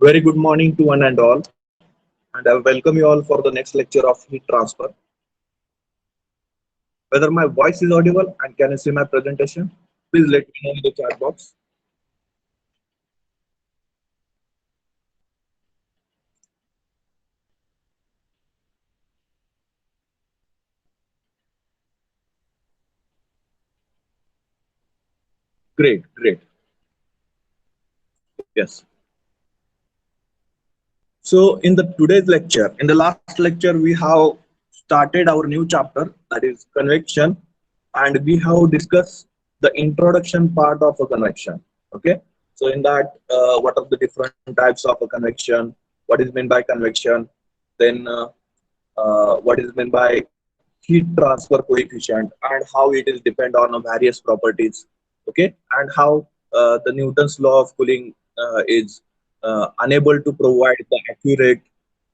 Very good morning to one and all, and I welcome you all for the next lecture of heat transfer. Whether my voice is audible and can you see my presentation? Please let me know in the chat box. Great, great. Yes. So in the today's lecture, in the last lecture, we have started our new chapter, that is convection, and we have discussed the introduction part of a convection. Okay. So in that, what are the different types of a convection? What is meant by convection? Then what is meant by heat transfer coefficient and how it is depend on various properties, okay, and how the Newton's law of cooling is unable to provide the accurate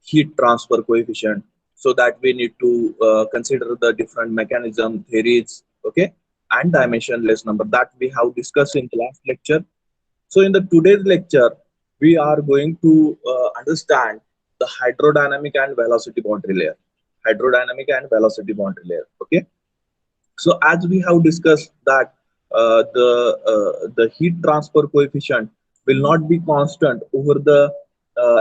heat transfer coefficient, so that we need to consider the different mechanism theories, okay, and dimensionless number that we have discussed in the last lecture. So in the today's lecture, we are going to understand the hydrodynamic and velocity boundary layer. Hydrodynamic and velocity boundary layer. Okay. So as we have discussed that the heat transfer coefficient will not be constant over the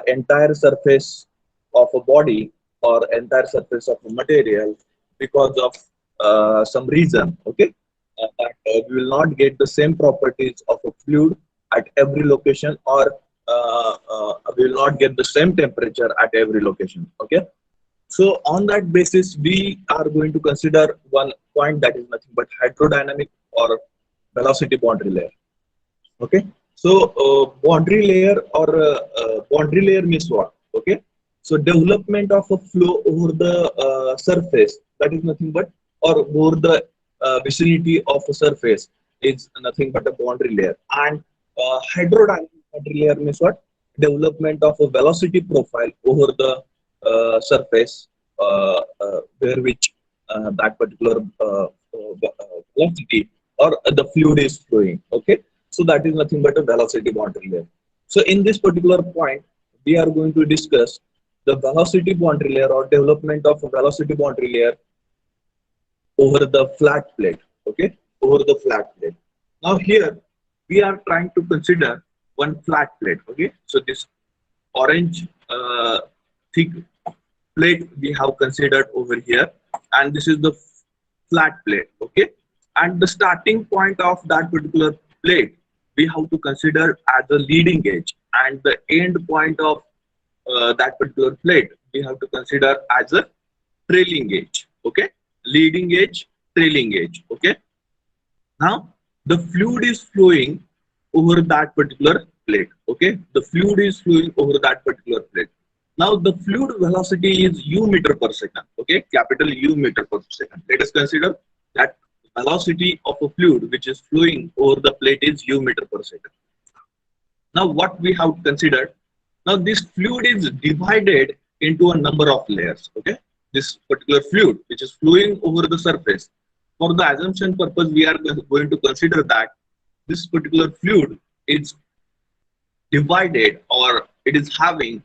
entire surface of a body or entire surface of a material because of some reason. Okay, that we will not get the same properties of a fluid at every location, or we will not get the same temperature at every location. Okay, so on that basis, we are going to consider one point, that is nothing but hydrodynamic or velocity boundary layer. Okay, so boundary layer or boundary layer means what? Okay, so development of a flow over the surface, that is nothing but, or over the vicinity of a surface is nothing but a boundary layer. And hydrodynamic boundary layer means what? Development of a velocity profile over the surface where which that particular velocity or the fluid is flowing. Okay, so that is nothing but a velocity boundary layer. So in this particular point, we are going to discuss the velocity boundary layer or development of a velocity boundary layer over the flat plate. Okay, over the flat plate. Now here we are trying to consider one flat plate. Okay, so this orange thick plate we have considered over here, and this is the flat plate. Okay, and the starting point of that particular plate we have to consider as a leading edge, and the end point of that particular plate we have to consider as a trailing edge. Okay, leading edge, trailing edge. Okay, now the fluid is flowing over that particular plate. Okay, the fluid is flowing over that particular plate. Now the fluid velocity is u meter per second. Okay, capital U meter per second. Let us consider that velocity of a fluid which is flowing over the plate is u meter per second. Now what we have considered, now this fluid is divided into a number of layers. Okay, this particular fluid which is flowing over the surface, for the assumption purpose we are going to consider that this particular fluid is divided, or it is having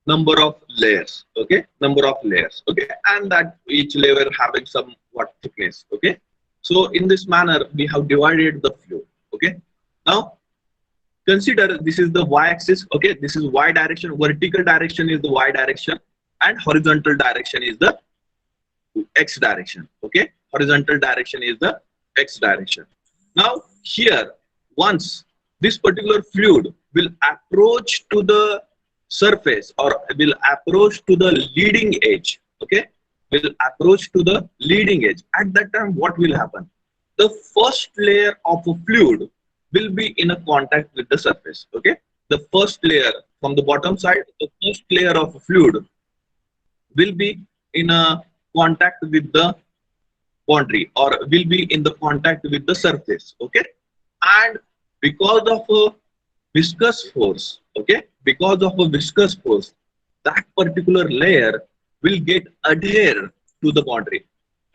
number of layers. Okay, number of layers. Okay, and that each layer having some what thickness. Okay, so in this manner we have divided the fluid. Okay, now consider this is the y-axis. Okay, this is y direction, vertical direction is the y direction, and horizontal direction is the x direction. Okay, horizontal direction is the x direction. Now here, once this particular fluid will approach to the surface, or will approach to the leading edge. Okay, will approach to the leading edge. At that time what will happen? The first layer of a fluid will be in a contact with the surface. Okay, the first layer from the bottom side, the first layer of a fluid will be in a contact with the boundary, or will be in the contact with the surface. Okay, and because of a viscous force, okay, because of a viscous force, that particular layer will get adhere to the boundary.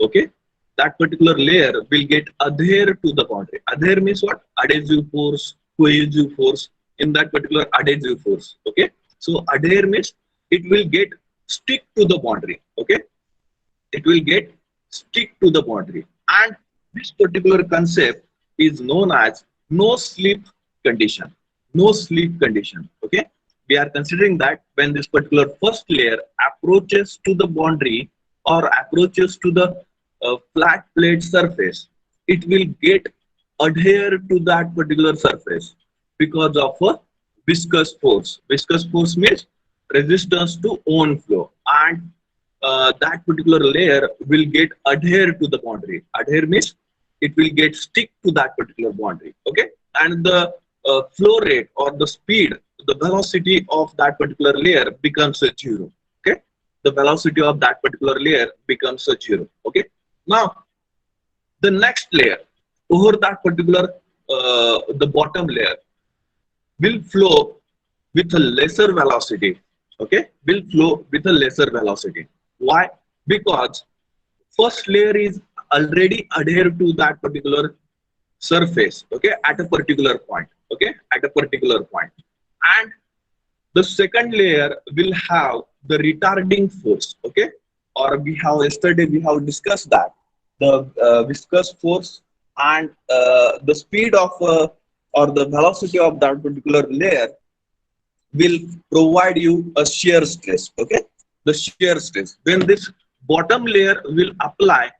Okay, that particular layer will get adhere to the boundary. Adhere means what? Adhesive force, cohesive force. in that particular adhesive force. Okay, so adhere means it will get stick to the boundary. Okay, it will get stick to the boundary, and this particular concept is known as no slip condition. No slip condition. Okay, we are considering that when this particular first layer approaches to the boundary or approaches to the flat plate surface, it will get adhere to that particular surface because of a viscous force. Viscous force means resistance to own flow, and that particular layer will get adhere to the boundary. Adhere means it will get stick to that particular boundary. Okay, and the flow rate or the speed, the velocity of that particular layer becomes a zero. Okay, the velocity of that particular layer becomes a zero. Okay, now the next layer over that particular the bottom layer will flow with a lesser velocity. Okay, will flow with a lesser velocity. Why? Because first layer is already adhered to that particular surface. Okay, at a particular point. Okay, at a particular point, and the second layer will have the retarding force. Okay, or we have yesterday we have discussed that the viscous force and the speed of or the velocity of that particular layer will provide you a shear stress. Okay, the shear stress, when this bottom layer will apply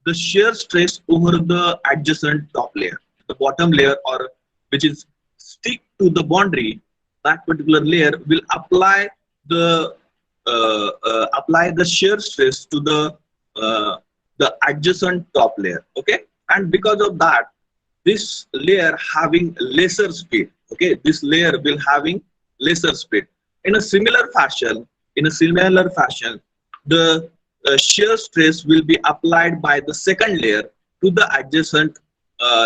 the shear stress over the adjacent top layer, the bottom layer, or which is stick to the boundary, that particular layer will apply the shear stress to the adjacent top layer. Okay, and because of that, this layer having lesser speed. Okay, this layer will having lesser speed. In a similar fashion, the shear stress will be applied by the second layer to the adjacent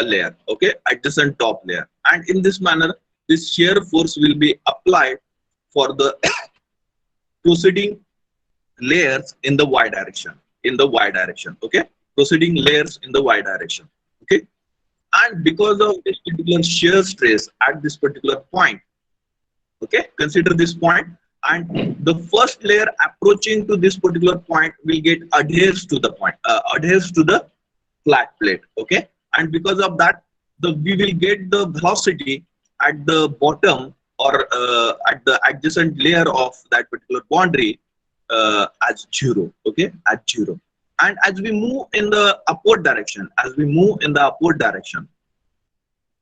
layer. Okay, adjacent top layer, and in this manner, this shear force will be applied for the proceeding layers in the y direction. In the y direction. Okay, proceeding layers in the y direction. Okay, and because of this particular shear stress at this particular point, okay, consider this point, and the first layer approaching to this particular point will get adheres to the point, adheres to the flat plate. Okay, and because of that, we will get the velocity at the bottom or at the adjacent layer of that particular boundary as zero. Okay, at zero. And as we move in the upward direction,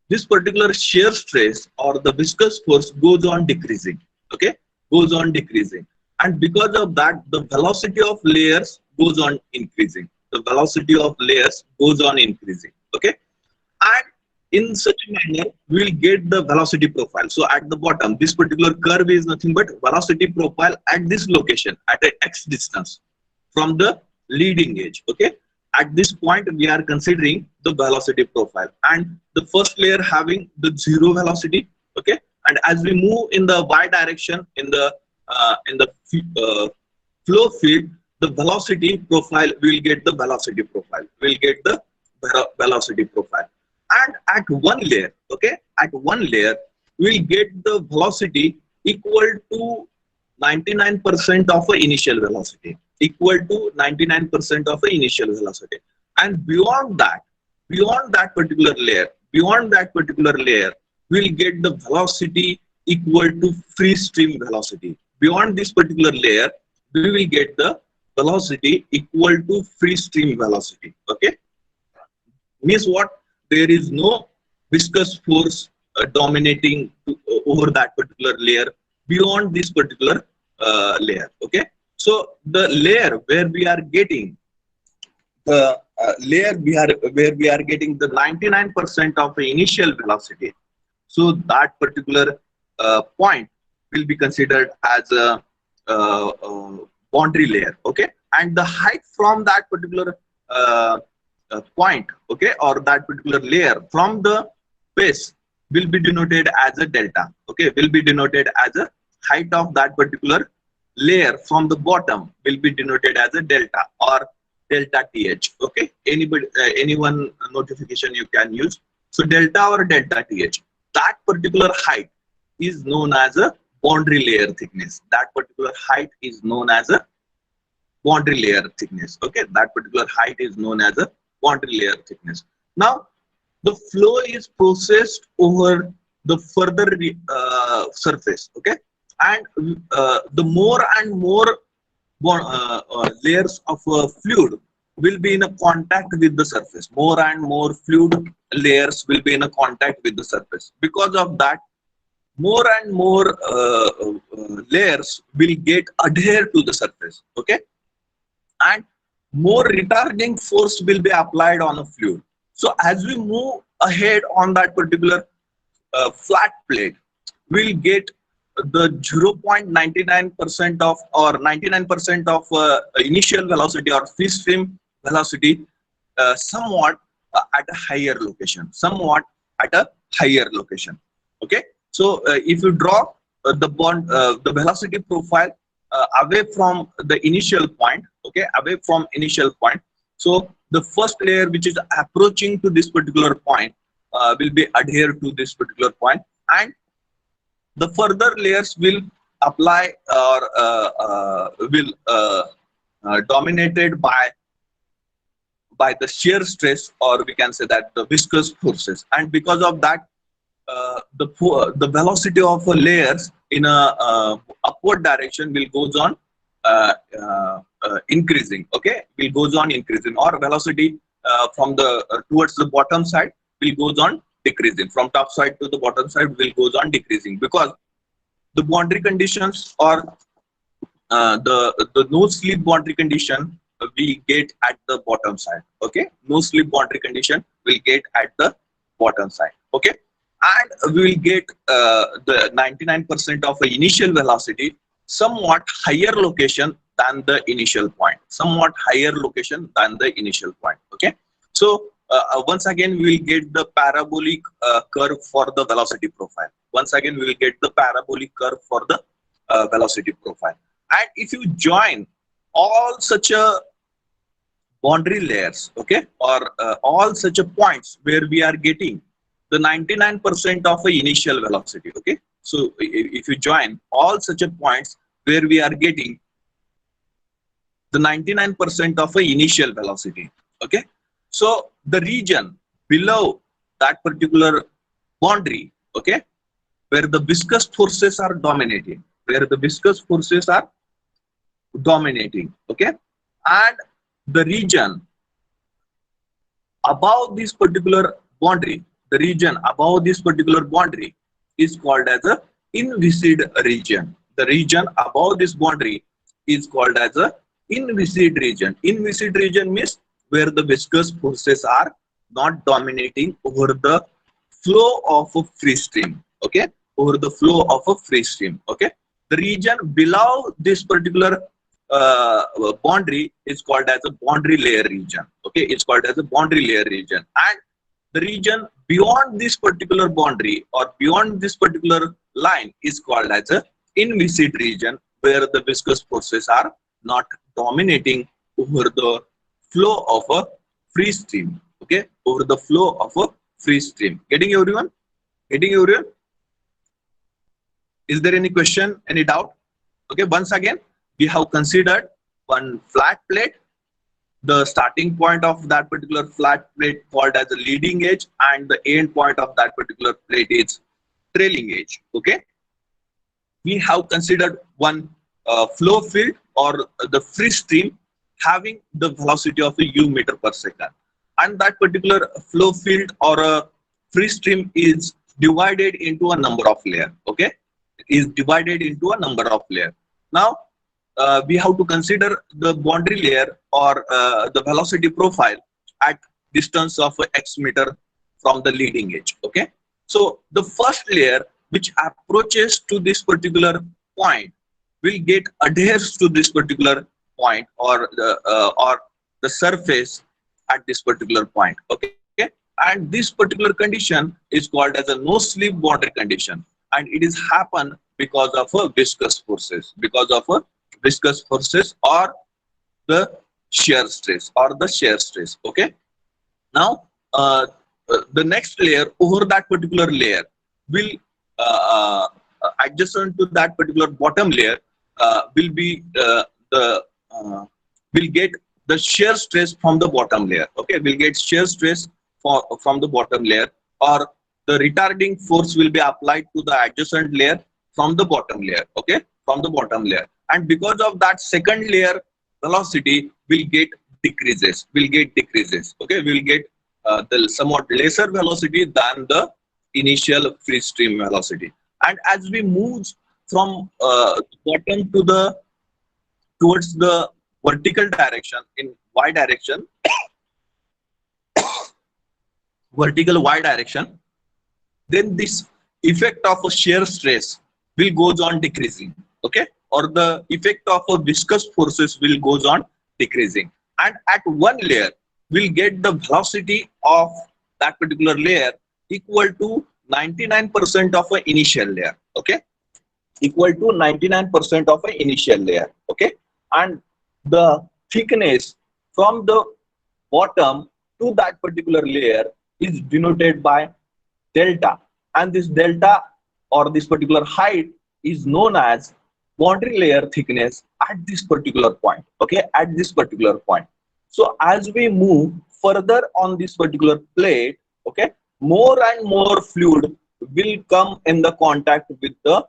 this particular shear stress or the viscous force goes on decreasing. Okay, goes on decreasing, and because of that, the velocity of layers goes on increasing. The velocity of layers goes on increasing. Okay, and in such a manner, we will get the velocity profile. So at the bottom, this particular curve is nothing but velocity profile at this location at a x distance from the leading edge. Okay, at this point we are considering the velocity profile, and the first layer having the zero velocity. Okay, and as we move in the y direction in the flow field, the velocity profile will get the velocity profile, and at one layer, okay, at one layer we'll get the velocity equal to 99% of a initial velocity, equal to 99% of a initial velocity. And beyond that particular layer, we'll get the velocity equal to free stream velocity. Beyond this particular layer, we will get the velocity equal to free stream velocity. Okay, means what? There is no viscous force dominating over that particular layer beyond this particular layer. Okay, so the layer where we are getting the where we are getting the 99% of the initial velocity, so that particular point will be considered as a boundary layer. Okay, and the height from that particular point, okay, or that particular layer from the base will be denoted as a delta. Okay, will be denoted as a height of that particular layer from the bottom will be denoted as a delta or delta th. Okay, anyone notification you can use. So delta or delta th, that particular height is known as a boundary layer thickness. That particular height is known as a boundary layer thickness. Okay, that particular height is known as a boundary layer thickness. Now, the flow is processed over the further surface. Okay, and the more and more layers of fluid will be in a contact with the surface. More and more fluid layers will be in a contact with the surface. Because of that, more and more layers will get adhered to the surface. Okay, and more retarding force will be applied on a fluid. So as we move ahead on that particular flat plate, we'll get the 0.99% of or 99% of initial velocity or free stream velocity somewhat at a higher location, Okay, so if you draw the velocity profile away from the initial point, okay, away from initial point. So the first layer which is approaching to this particular point will be adhered to this particular point, and the further layers will apply or will dominated by the shear stress, or we can say that the viscous forces, and because of that the velocity of layers in a upward direction will goes on increasing. Okay, will goes on increasing, or velocity from the towards the bottom side will goes on decreasing. From top side to the bottom side will goes on decreasing, because the boundary conditions or the no slip boundary condition we get at the bottom side. Okay, no slip boundary condition will get at the bottom side. Okay, and we will get the 99% of the initial velocity somewhat higher location than the initial point, Okay, so once again we will get the parabolic curve for the velocity profile. Velocity profile. And if you join all such a boundary layers, okay, or all such a points where we are getting the 99% of a initial velocity. Okay, so if you join all such a points where we are getting the 99% of a initial velocity. Okay, so the region below that particular boundary, okay, where the viscous forces are dominating, okay, and the region above this particular boundary, is called as a inviscid region. The region above this boundary is called as a inviscid region. Inviscid region means where the viscous forces are not dominating over the flow of a free stream. Okay, over the flow of a free stream. Okay, the region below this particular boundary is called as a boundary layer region. Okay, it's called as a boundary layer region, and the region beyond this particular boundary or beyond this particular line is called as a inviscid region, where the viscous forces are not dominating over the flow of a free stream. Okay, over the flow of a free stream. Getting everyone? Is there any question, any doubt? Okay, once again, we have considered one flat plate, the starting point of that particular flat plate called as a leading edge, and the end point of that particular plate is trailing edge. Okay, we have considered one flow field or the free stream having the velocity of a u meter per second, and that particular flow field or a free stream is divided into a number of layers. Okay, it is divided into a number of layers. Now we have to consider the boundary layer or the velocity profile at distance of x meter from the leading edge. Okay, so the first layer which approaches to this particular point will get adheres to this particular point or the surface at this particular point. Okay, and this particular condition is called as a no slip boundary condition, and it is happen because of a viscous forces, or the shear stress Okay, now the next layer over that particular layer will adjacent to that particular bottom layer will be the will get the shear stress from the bottom layer. Okay, will get shear stress from the bottom layer, or the retarding force will be applied to the adjacent layer from the bottom layer. Okay, from the bottom layer, and because of that, second layer velocity will get decreases. Okay, will get the somewhat lesser velocity than the initial free stream velocity. And as we move from bottom to the towards the vertical direction in y direction, vertical y direction, then this effect of a shear stress will goes on decreasing. Okay, or the effect of a viscous forces will goes on decreasing, and at one layer we'll get the velocity of that particular layer equal to 99% of an initial layer. Okay, equal to 99% of an initial layer. Okay, and the thickness from the bottom to that particular layer is denoted by delta, and this delta or this particular height is known as boundary layer thickness at this particular point. Okay, at this particular point. So as we move further on this particular plate, okay, more and more fluid will come in the contact with the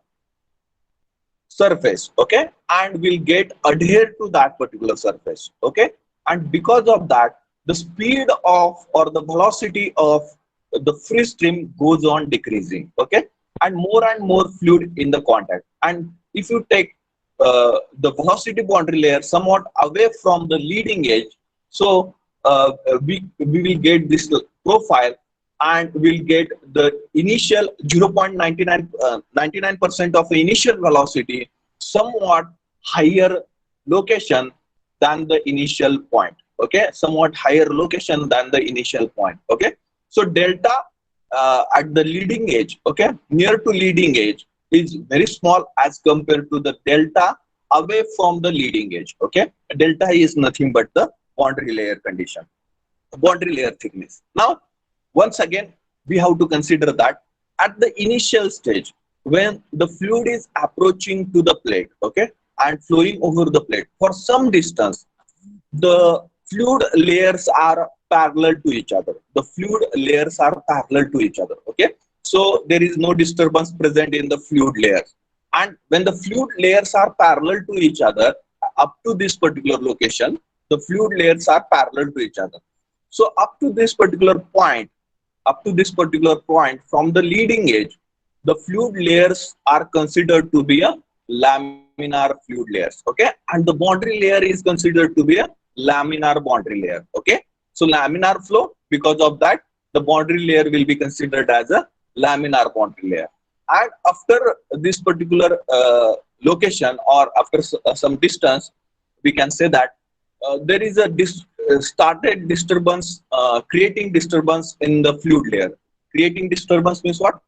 surface. Okay, and will get adhered to that particular surface. Okay, and because of that, the speed of or the velocity of the free stream goes on decreasing. Okay, and more fluid in the contact. And if you take the velocity boundary layer somewhat away from the leading edge, so we will get this profile, and we'll get the initial 0.99% of the initial velocity somewhat higher location than the initial point. Okay, somewhat higher location than the initial point. Okay, so delta at the leading edge, okay, near to leading edge, is very small as compared to the delta away from the leading edge. Okay, delta is nothing but the boundary layer condition, boundary layer thickness. Now, once again, we have to consider that at the initial stage, when the fluid is approaching to the plate, okay, and flowing over the plate for some distance, the fluid layers are parallel to each other. The fluid layers are parallel to each other. Okay, so there is no disturbance present in the fluid layers. And when the fluid layers are parallel to each other, up to this particular location, the fluid layers are parallel to each other. So up to this particular point, from the leading edge, the fluid layers are considered to be a laminar fluid layers. Okay, and the boundary layer is considered to be a laminar boundary layer. Okay, so laminar flow, because of that, the boundary layer will be considered as a laminar boundary layer. And after this particular location, or after some distance, we can say that there is a started disturbance, creating disturbance in the fluid layer. Creating disturbance means what?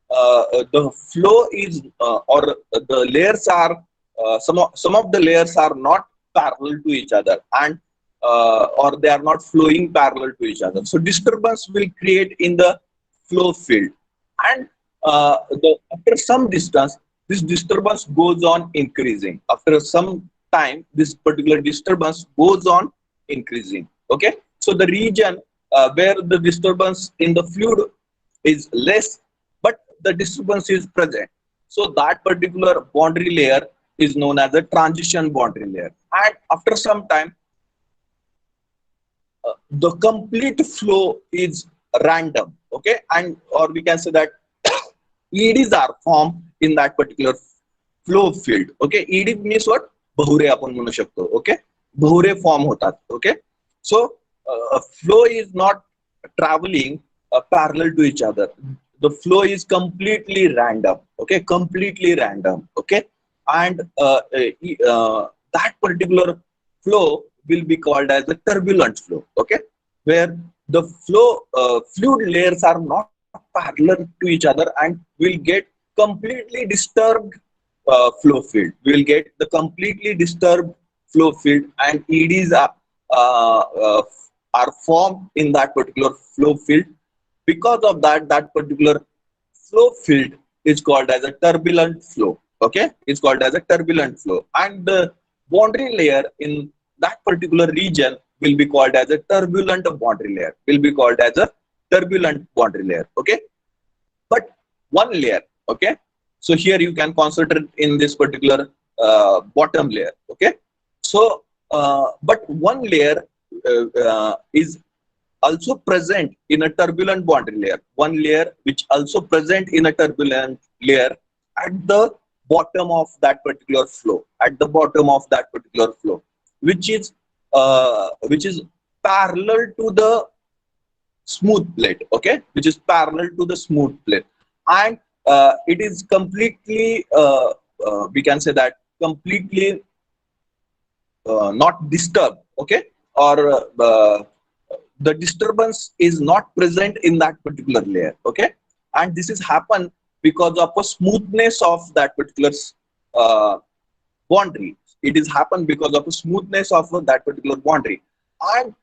The flow is or the layers are some of the layers are not parallel to each other, and or they are not flowing parallel to each other. So disturbance will create in the flow field, and after some distance, this disturbance goes on increasing. After some time, this particular disturbance goes on increasing. Okay, so the region where the disturbance in the fluid is less, but the disturbance is present, so that particular boundary layer is known as a transition boundary layer. And after some time, the complete flow is random. Okay, and or we can say that EDs are formed in that particular flow field. Okay, ED means what? बहुरे आपण म्हणू शकतो. Okay, बहुरे form होतात. Okay, so flow is not traveling parallel to each other. The flow is completely random. Okay, completely random. Okay, and that particular flow will be called as the turbulent flow. Okay, where the fluid layers are not parallel to each other, and will get completely disturbed flow field. We will get the completely disturbed flow field, and EDs are formed in that particular flow field. Because of that, that particular flow field is called as a turbulent flow. Okay, it's called as a turbulent flow, and the boundary layer in that particular region will be called as a turbulent boundary layer. Will be called as a turbulent boundary layer. Okay, but one layer. Okay, so here you can concentrate in this particular bottom layer. Okay, so but one layer is also present in a turbulent boundary layer. One layer which also present in a turbulent layer at the bottom of that particular flow. At the bottom of that particular flow, which is parallel to the smooth plate. Okay, which is parallel to the smooth plate, and it is completely we can say that completely not disturbed. Okay, or the disturbance is not present in that particular layer. Okay, and this is happen because of a smoothness of that particular uh, boundary. It is happen because of a smoothness of that particular boundary, and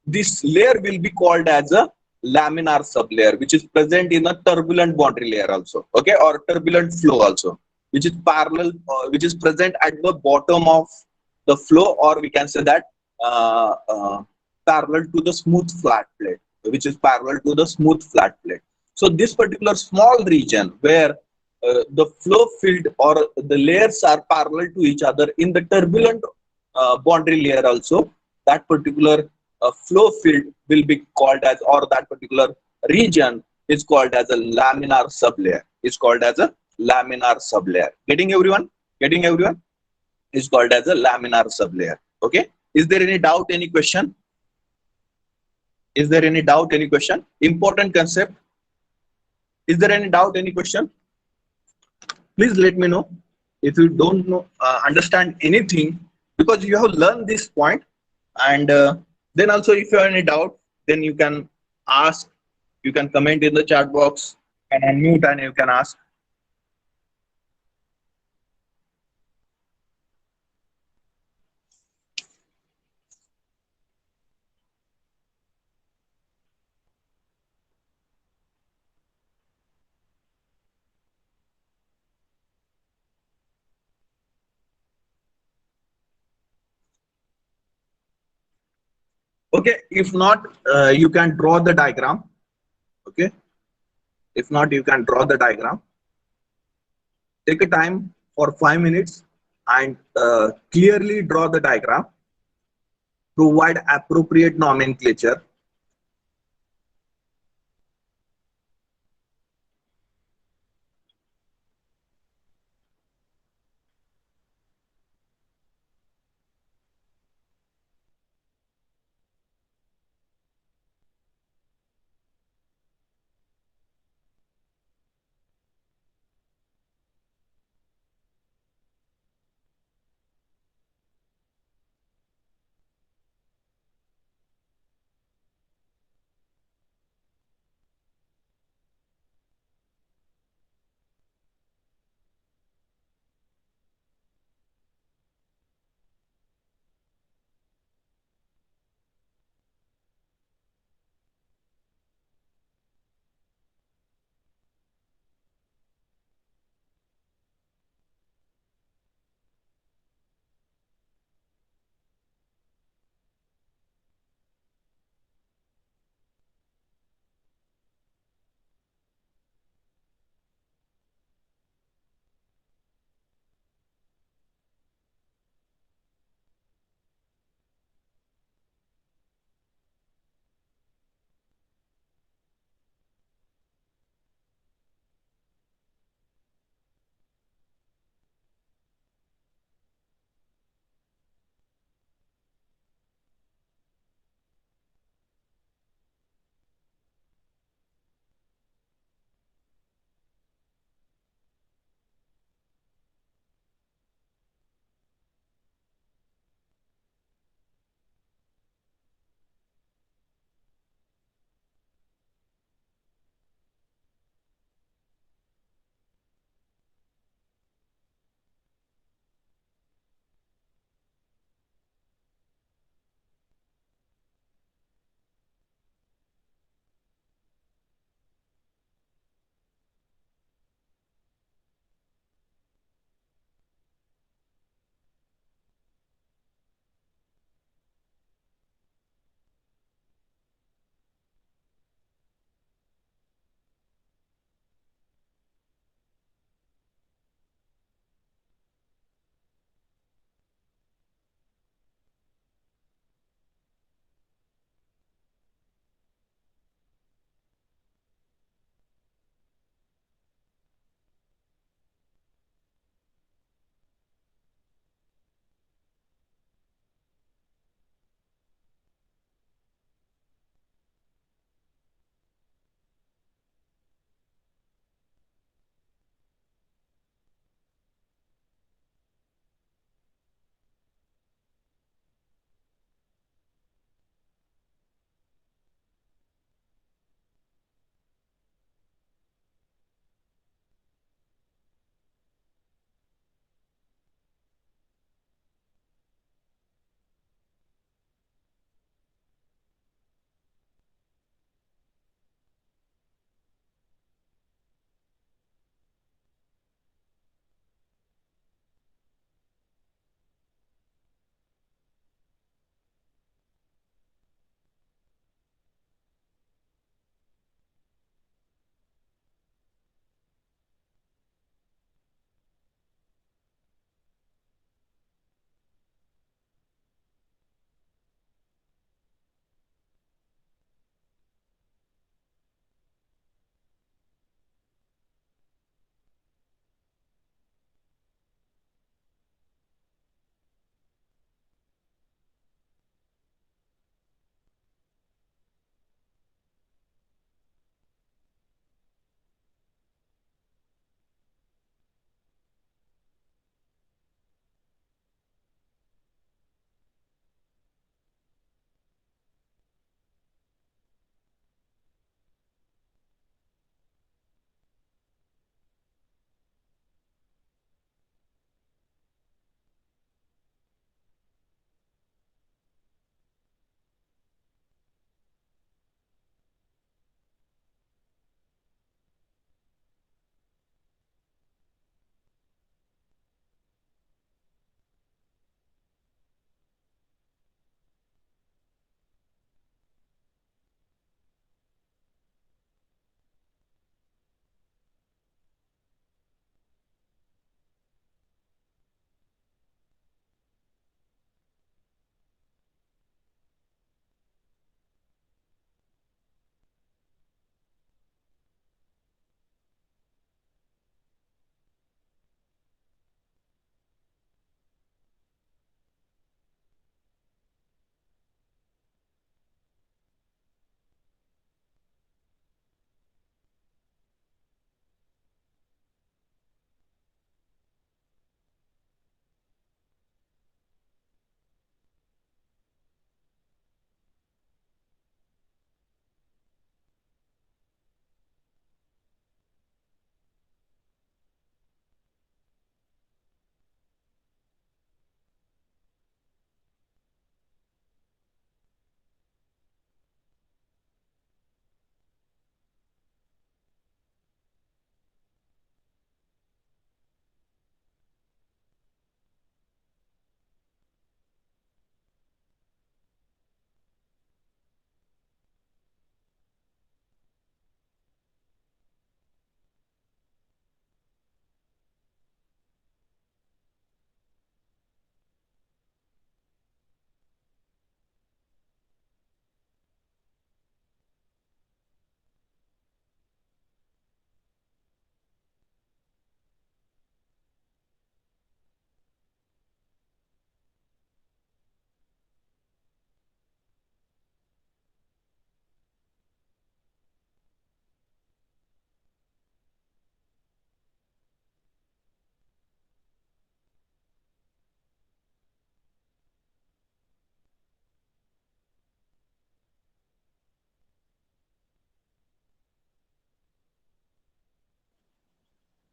this layer will be called as a laminar sublayer, which is present in a turbulent boundary layer also. Okay, or turbulent flow also, which is parallel, which is present at the bottom of the flow, or we can say that parallel to the smooth flat plate, which is parallel to the smooth flat plate. So this particular small region where the flow field or the layers are parallel to each other in the turbulent boundary layer also, that particular flow field will be called as, or that particular region is called as a laminar sublayer. Is called as a laminar sublayer. Getting everyone? Getting everyone? Is called as a laminar sublayer. Okay. Is there any doubt? Any question? Is there any doubt? Any question? Important concept. Is there any doubt? Any question? Please let me know if you don't know understand anything, because you have learned this point, and then also if you have any doubt, then you can ask, you can comment in the chat box and unmute and you can ask. Okay, if not, you can draw the diagram. Okay, if not, you can draw the diagram. Take a time for 5 minutes and clearly draw the diagram. Provide appropriate nomenclature.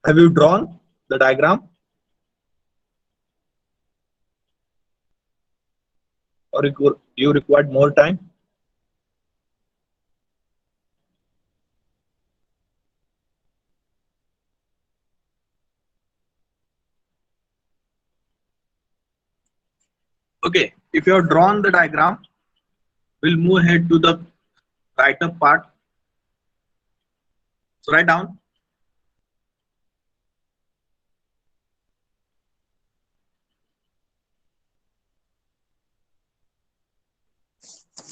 Have you drawn the diagram, or you required more time? Okay, if you have drawn the diagram, we'll move ahead to the write-up part. So write down.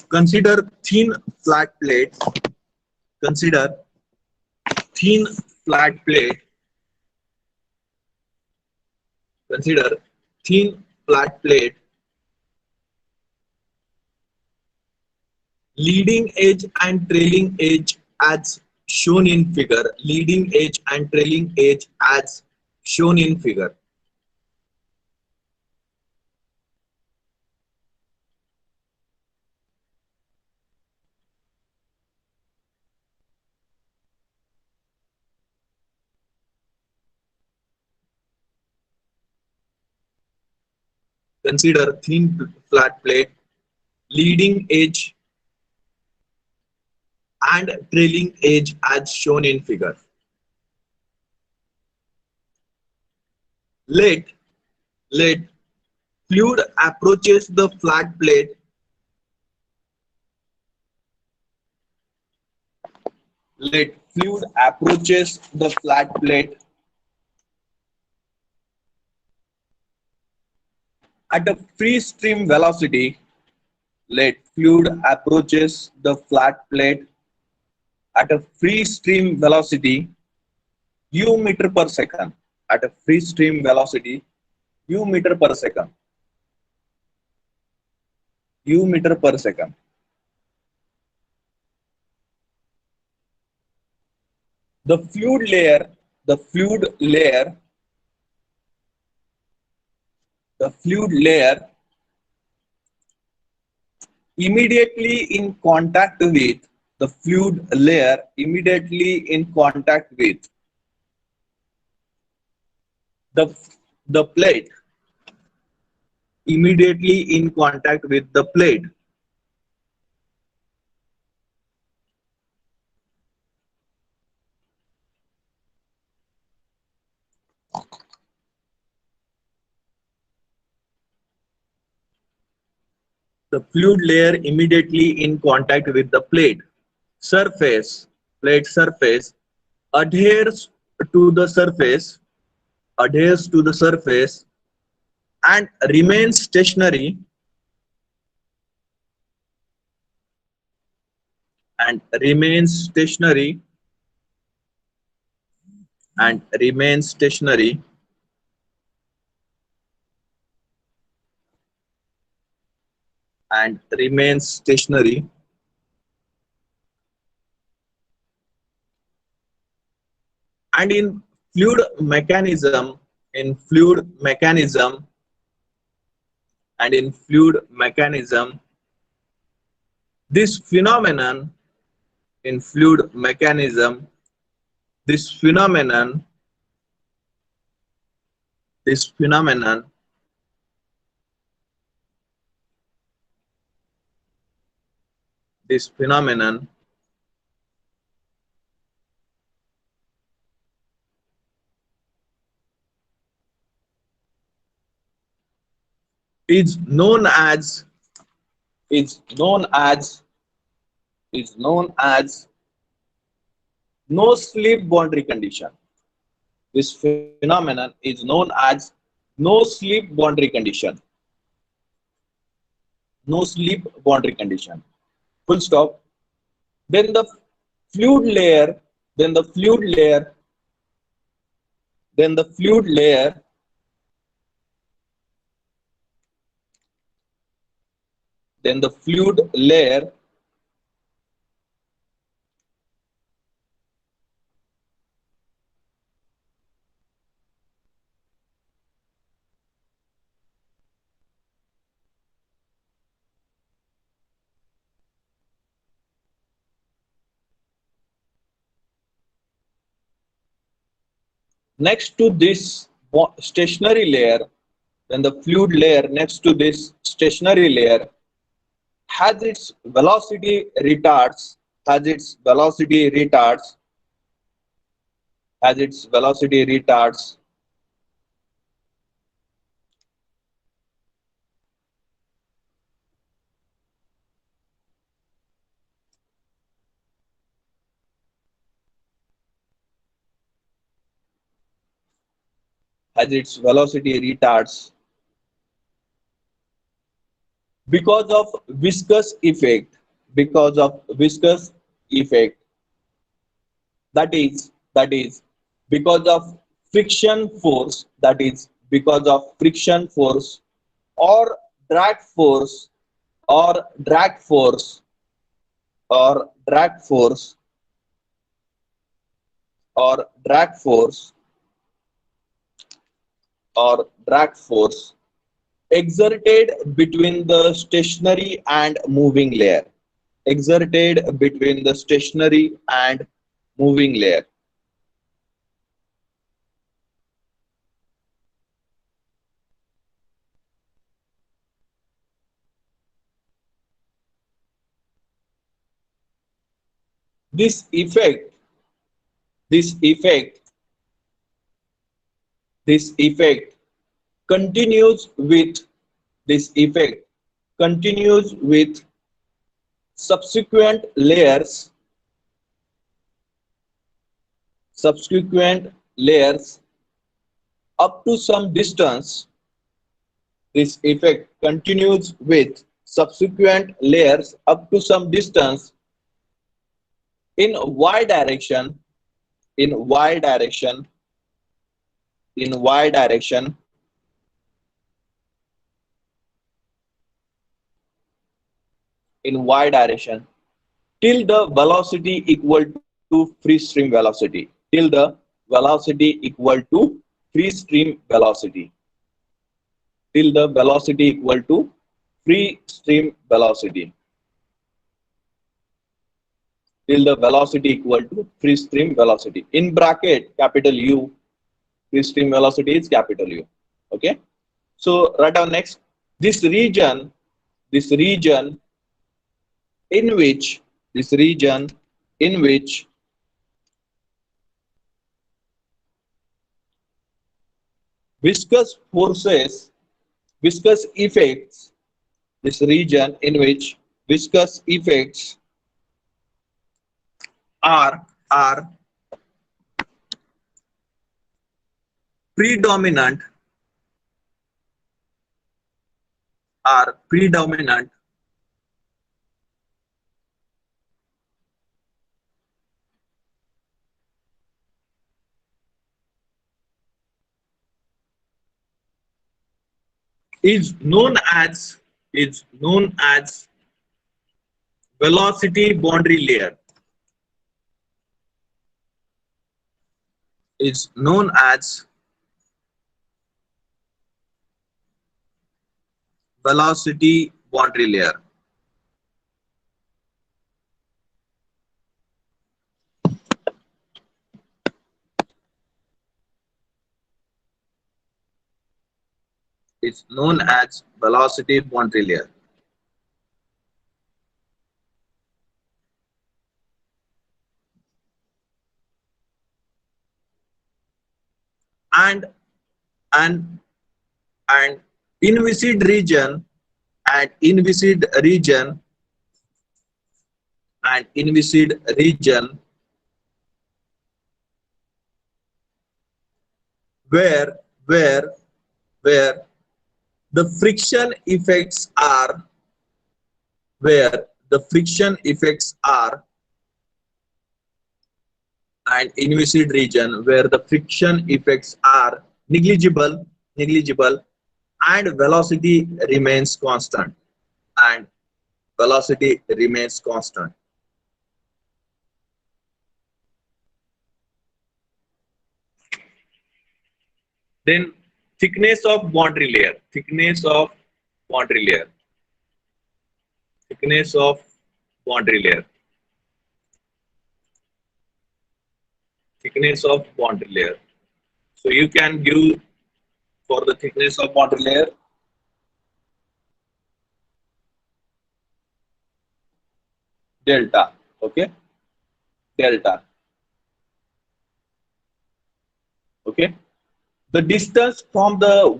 Consider thin flat plate. Consider thin flat plate. Consider thin flat plate, leading edge and trailing edge as shown in figure. Leading edge and trailing edge as shown in figure. Consider thin flat plate, leading edge and trailing edge as shown in figure. Let let fluid approaches the flat plate. Let fluid approaches the flat plate at a free stream velocity. Let fluid approaches the flat plate at a free stream velocity u meter per second. At a free stream velocity u meter per second. U meter per second. The fluid layer, the fluid layer, the fluid layer immediately in contact with the fluid layer immediately in contact with the the plate immediately in contact with the plate. The fluid layer immediately in contact with the plate surface. Plate surface adheres to the surface, adheres to the surface and remains stationary, and remains stationary and remains stationary and remains stationary and fluid mechanism in fluid mechanism fluid mechanism, this phenomenon in fluid mechanism, this phenomenon this phenomenon this phenomenon is known as is known as is known as no slip boundary condition. This phenomenon is known as no slip boundary condition. No slip boundary condition. Full stop. Then the fluid layer, then the fluid layer, then the fluid layer then the fluid layer Next to this stationary layer, then the fluid layer next to this stationary layer has its velocity retards, has its velocity retards, has its velocity retards, has its velocity retards because of viscous effect, because of viscous effect, that is because of friction force, that is because of friction force or drag force or drag force or drag force or drag force or drag force exerted between the stationary and moving layer, exerted between the stationary and moving layer. This effect, this effect, this effect continues with this effect continues with subsequent layers, subsequent layers up to some distance. This effect continues with subsequent layers up to some distance in y direction, in y direction, in y direction, in y direction till the velocity equal to free stream velocity, till the velocity equal to free stream velocity, till the velocity equal to free stream velocity, till the velocity equal to free stream velocity. In bracket, capital U, free stream velocity is capital U. Okay. So write down next. This region, this region in which, this region in which viscous forces, viscous effects, this region in which viscous effects are predominant, are predominant is known as, is known as velocity boundary layer, is known as velocity boundary layer. It's known as velocity boundary layer. And and and inviscid region, and inviscid region, and inviscid region where where where the friction effects are, where the friction effects are, and inviscid region where the friction effects are negligible, negligible, and velocity remains constant, and velocity remains constant. Then thickness of boundary layer, thickness of boundary layer, thickness of boundary layer, thickness of boundary layer. So you can give for the thickness of boundary layer delta. Okay, delta. Okay, the distance from the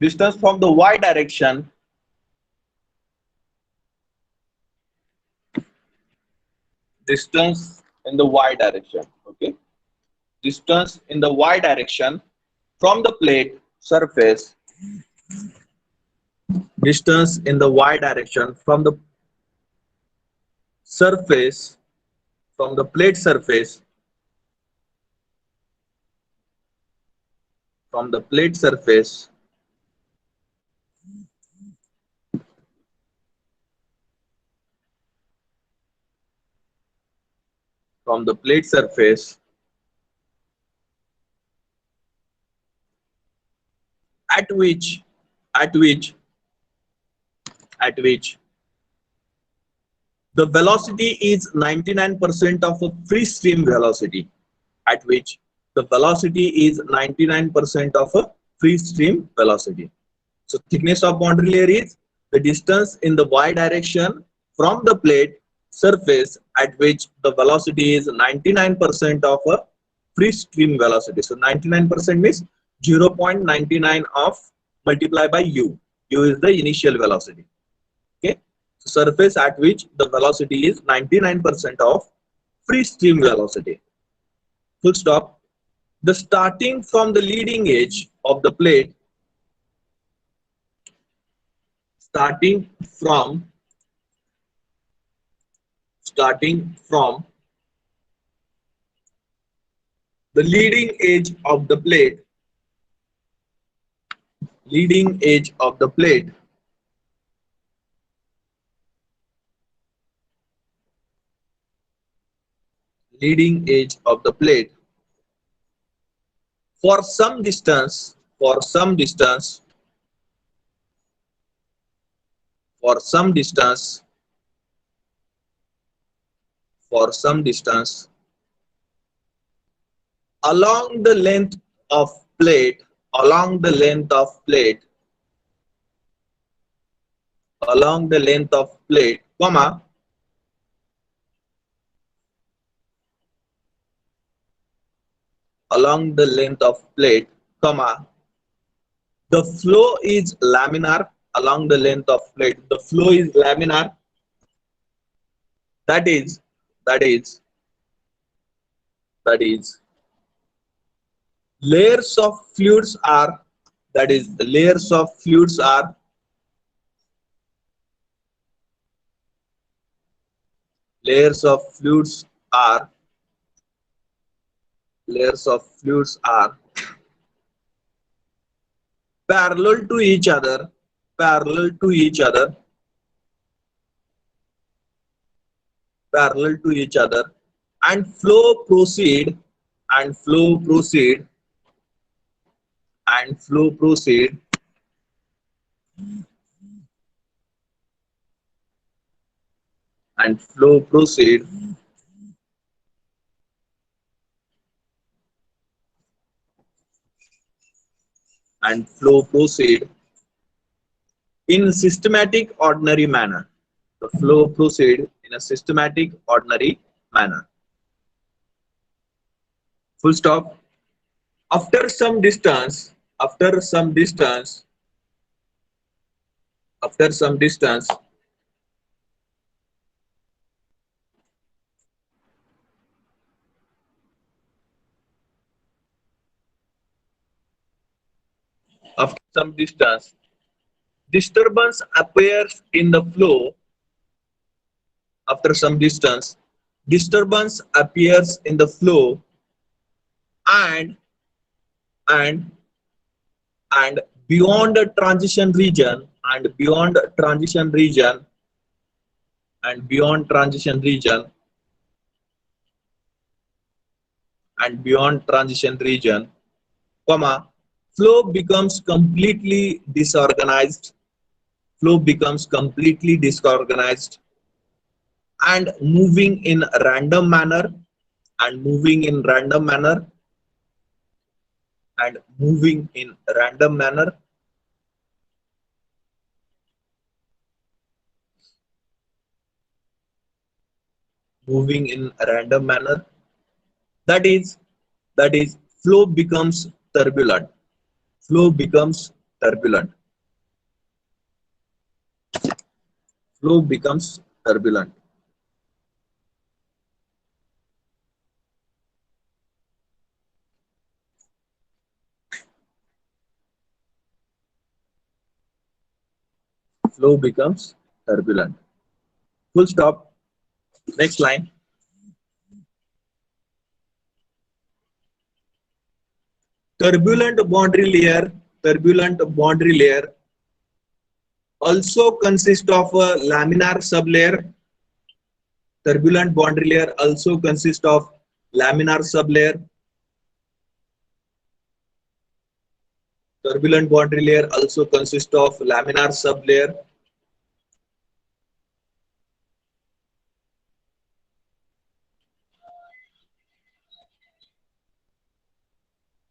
distance from the y direction, distance in the y direction. Okay, distance in the y direction from the plate surface, distance in the y direction from the surface, from the plate surface, from the plate surface from the plate surface at which at which at which the velocity is 99% of a free stream velocity, at which the velocity is 99% of a free stream velocity. So thickness of boundary layer is the distance in the y direction from the plate surface at which the velocity is 99% of a free stream velocity. So 99% means 0.99 of multiplied by u. U is the initial velocity. Okay. So surface at which the velocity is 99% of free stream velocity. Full stop. The starting from the leading edge of the plate, starting from starting from the leading edge of the plate, leading edge of the plate, leading edge of the plate for some distance, for some distance, for some distance, for some distance along the length of plate, along the length of plate, along the length of plate, comma, along the length of plate, comma, the flow is laminar along the length of plate. The flow is laminar. That is, that is, that is, layers of fluids are, that is, layers of fluids are, layers of fluids are, layers of fluids are parallel to each other, parallel to each other, parallel to each other, and flow proceed, and flow proceed, and flow proceed, and flow proceed and flow proceed in systematic ordinary manner. The flow proceed in a systematic ordinary manner. Full stop. After some distance, after some distance, after some distance, after some distance, disturbance appears in the flow. After some distance, disturbance appears in the flow and and and beyond the transition region, and beyond transition region, and beyond transition region, and beyond transition region, comma, flow becomes completely disorganized, flow becomes completely disorganized and moving in random manner, and moving in random manner, and moving in random manner. Moving in a random manner. That is, flow becomes turbulent. Flow becomes turbulent. Flow becomes turbulent. Flow becomes turbulent. Full stop. Next line. Turbulent boundary layer also consists of a laminar sublayer. Turbulent boundary layer also consists of laminar sublayer. Turbulent boundary layer also consists of laminar sublayer.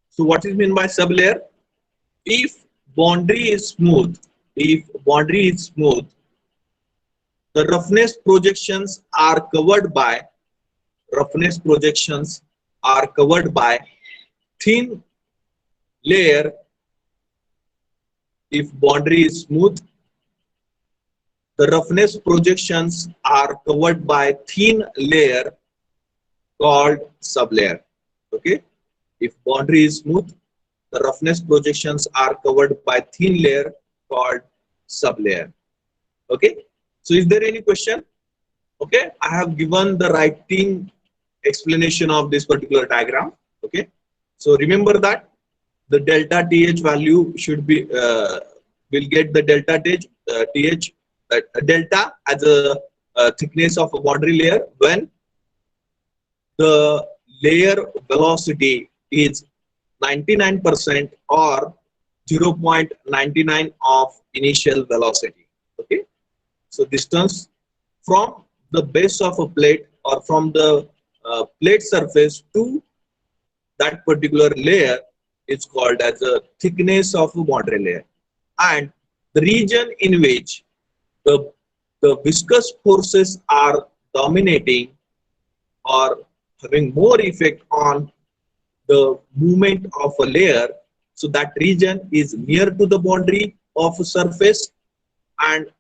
So what is meant by sublayer? If boundary is smooth, the roughness projections are covered by thin layer. If boundary is smooth, the roughness projections are covered by thin layer called sublayer. Okay. If boundary is smooth, the roughness projections are covered by thin layer called sublayer. Okay. So is there any question? Okay. I have given the writing explanation of this particular diagram. Okay. So remember that the delta TH value should be, will get the delta TH, delta as a thickness of a boundary layer when the layer velocity is 99% or 0.99 of initial velocity. Okay. So distance from the base of a plate or from the plate surface to that particular layer is called as a thickness of a boundary layer. And the region in which the viscous forces are dominating or having more effect on the movement of a layer, so that region is near to the boundary of a surface, and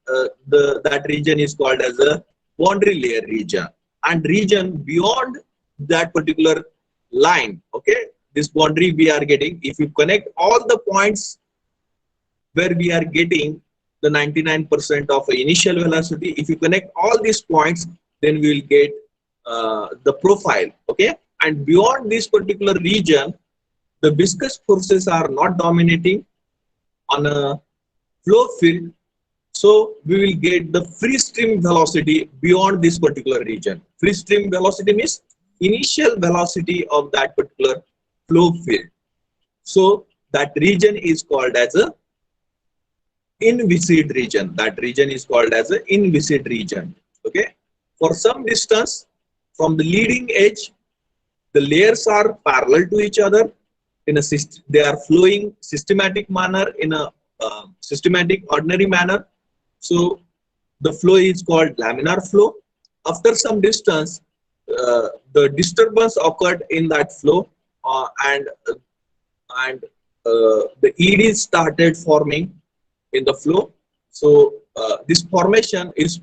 that region is called as a boundary layer region. And region beyond that particular line, okay, this boundary we are getting, if you connect all the points where we are getting the 99% of initial velocity, if you connect all these points, then we will get the profile. Okay. And beyond this particular region, the viscous forces are not dominating on a flow field, so we will get the free stream velocity beyond this particular region. Free stream velocity means initial velocity of that particular flow field. So that region is called as a inviscid region. That region is called as a inviscid region. Okay. For some distance from the leading edge, the layers are parallel to each other. They are flowing systematic manner, in a systematic ordinary manner. So the flow is called laminar flow. After some distance, the disturbance occurred in that flow, and the eddies started forming in the flow. So this formation is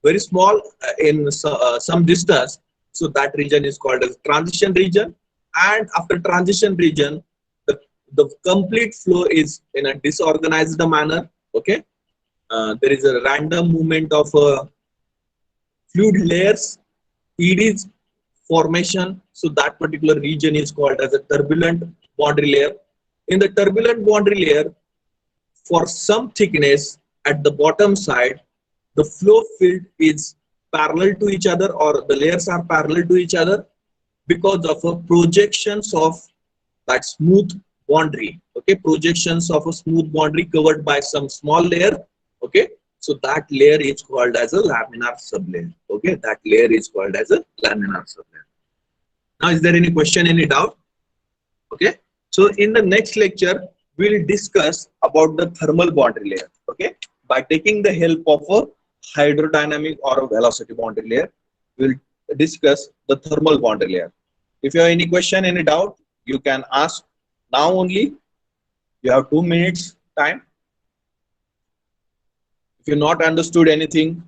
very small in some distance. So that region is called as transition region. And after transition region, the complete flow is in a disorganized manner. Okay. There is a random movement of fluid layers, eddies formation. So that particular region is called as a turbulent boundary layer. In the turbulent boundary layer, for some thickness at the bottom side, the flow field is parallel to each other, or the layers are parallel to each other because of a projections of that smooth boundary. Okay, projections of a smooth boundary covered by some small layer. Okay, so that layer is called as a laminar sublayer. Okay, that layer is called as a laminar sublayer. Now, is there any question, any doubt? Okay, So in the next lecture, we'll discuss about the thermal boundary layer. Okay, by taking the help of a hydrodynamic or a velocity boundary layer, we'll discuss the thermal boundary layer. If you have any question, any doubt, you can ask now only. You have 2 minutes time. If you not understood anything,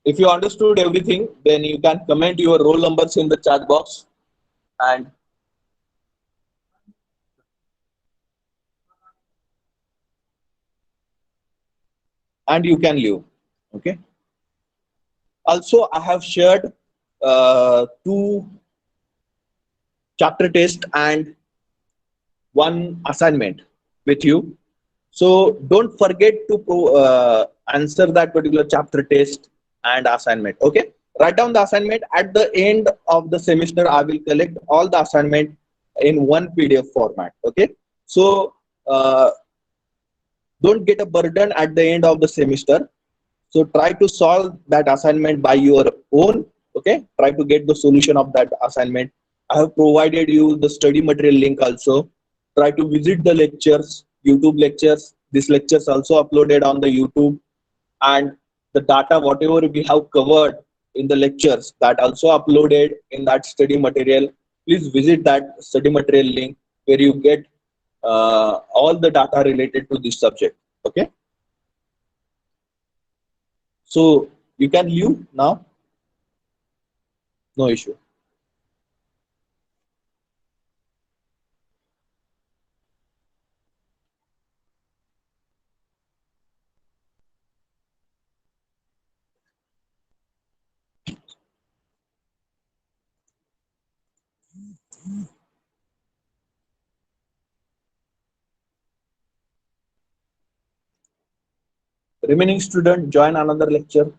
if you understood everything, then you can comment your roll numbers in the chat box, and you can leave. Okay. Also, I have shared two chapter test and one assignment with you. So don't forget to answer that particular chapter test and assignment. Okay. Write down the assignment. At the end of the semester, I will collect all the assignment in one PDF format. Okay. So don't get a burden at the end of the semester. So try to solve that assignment by your own. Okay. Try to get the solution of that assignment. I have provided you the study material link also. Try to visit the lectures, YouTube lectures. These lectures also uploaded on the YouTube, and the data whatever we have covered in the lectures that also uploaded in that study material. Please visit that study material link where you get all the data related to this subject. Okay. So you can leave now. No issue. Remaining student join another lecture.